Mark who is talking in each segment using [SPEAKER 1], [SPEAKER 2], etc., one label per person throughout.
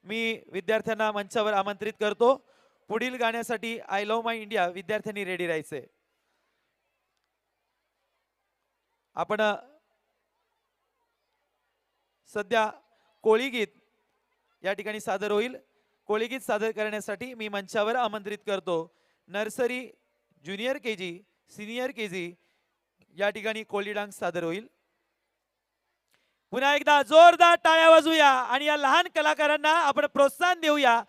[SPEAKER 1] मी विद्यार्थ्यांना मंचावर आमंत्रित करतो. पुढील गाण्यासाठी आय लव्ह माय इंडिया विद्यार्थ्यांनी रेडी राहायचंय. आपण सध्या कोळी गीत या ठिकाणी सादर होईल. कोळी गीत सादर करण्यासाठी मी मंचावर आमंत्रित करतो nursery, junior KG, senior KG या ठिकाणी कोळी डान्स सादर होईल. पुन्हा एकदा जोरदार टाळ्या वाजवूया आणि या लहान कलाकारांना आपण प्रोत्साहन देऊया,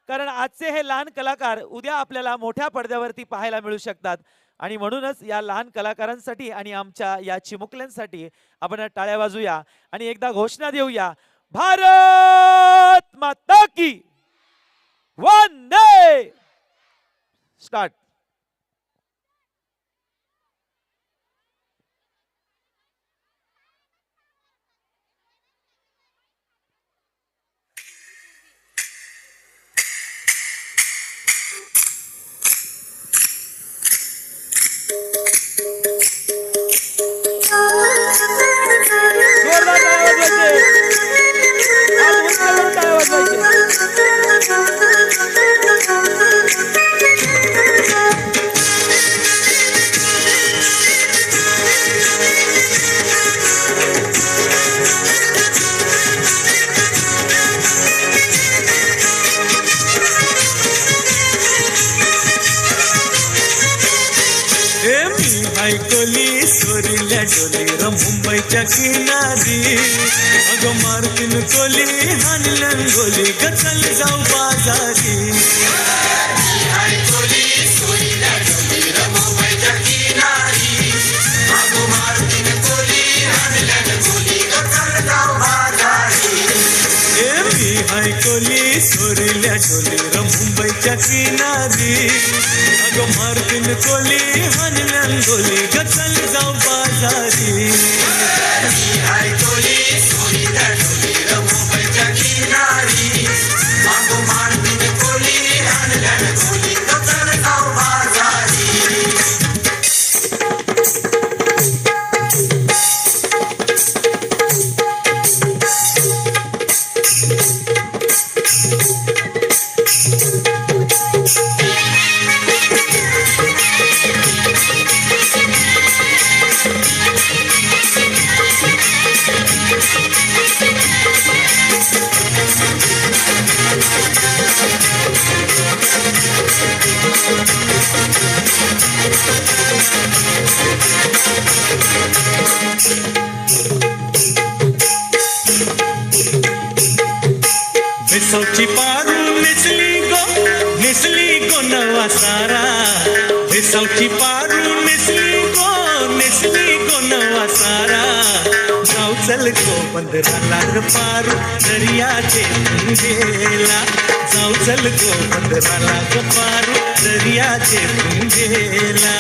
[SPEAKER 1] कारण आजचे हे लहान कलाकार उद्या आपल्याला मोठ्या पडद्यावरती पाहायला मिळू शकतात. आणि म्हणूनच या लहान कलाकारांसाठी आणि आमच्या या चिमुकल्यांसाठी आपण टाळ्या वाजवूया आणि एकदा घोषणा देऊया, भारत माता की वंदे. स्टार्ट.
[SPEAKER 2] मुंबईच्या किनारी अगं मारतीन कोली हानलन गोली गचल जाऊ बाजारी. मुंबईच्या किनारी अगं मारतीन कोली हानलन गोली गचल जाऊ बाजारी. मी हाय कोली सोरील्या डोली र मुंबईच्या किनारी अगं मारतीन कोली हानलन गोली गचल जाऊ बाजारी. हाय कोली सोरील्या डोली र मुंबईच्या किनारी अगं मारतीन कोली हानलन गोली गचल जाऊ बाजारी. भेसवची पारू नेसली गो नवा सारा. भेसवची पारू नेसली गो नवा सारा. जाऊ चल गो बंदराला ग पारू दर्याचे पुंजेला. जाऊ चल गो बंदराला ग पारू दर्याचे पुंजेला.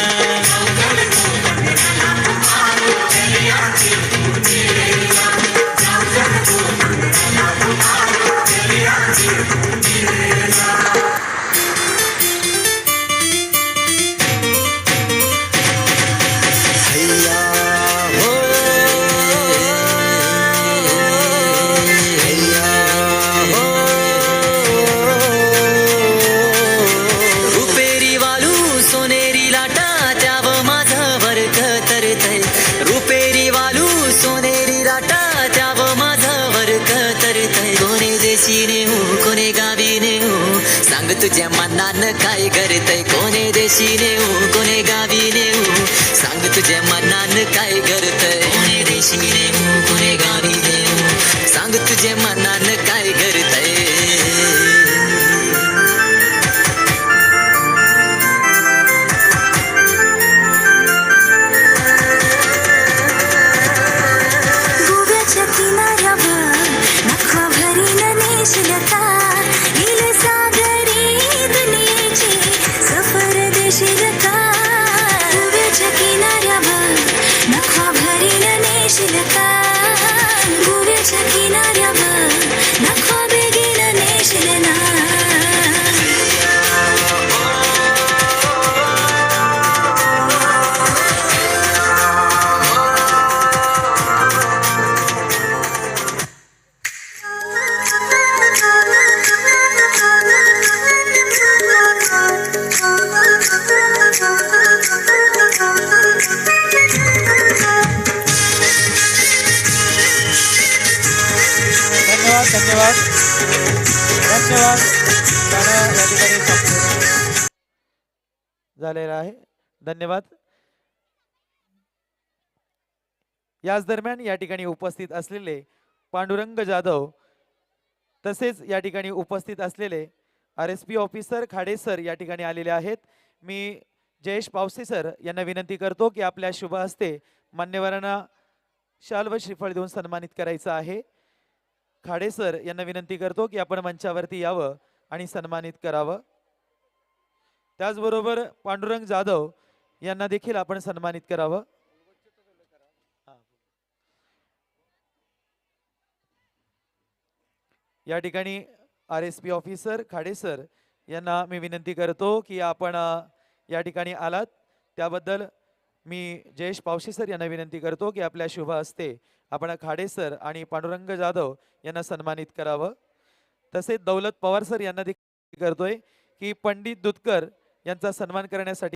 [SPEAKER 3] कोणे गावी नेऊ सांग तुझ्या मनानं काय करतय. कोणे देशी नेऊ कोणे गावी नेऊ सांग तुझ्या मनानं काय करतय. कोणे देशी नेऊ कोणे गावी नेऊ सांग तुझ्या मनानं काय करतय.
[SPEAKER 4] गोव्याच्या किनाऱ्यावर
[SPEAKER 1] धन्यवाद धन्यवाद. गाणं या ठिकाणी संपलेलं झालेलं आहे. धन्यवाद. याच दरम्यान या ठिकाणी उपस्थित असलेले पांडुरंग जाधव तसेच या ठिकाणी उपस्थित असलेले RSP ऑफिसर खाडे सर या ठिकाणी आलेले आहेत. मी जयेश पावसे सर यांना विनंती करतो की आपल्या शुभ हस्ते मान्यवरांना शाल व श्रीफळ देऊन सन्मानित करायचं आहे. खाडे सर यांना विनंती करतो की आपण मंचावरती यावं आणि सन्मानित करावं. त्याचबरोबर पांडुरंग जाधव यांना देखील आपण सन्मानित करावं. या ठिकाणी RSP ऑफिसर खाडे सर यांना मी विनंती करतो की आपण या ठिकाणी आलात त्याबद्दल मी जयेश पावशी सर यांना विनंती करतो की आपल्या शुभ हस्ते आपण खाडे सर आणि पांडुरंग जाधव यांना सन्मानित करावं. तसेच दौलत पवार सर यांना देखील करतोय की पंडित दुधकर यांचा सन्मान करण्यासाठी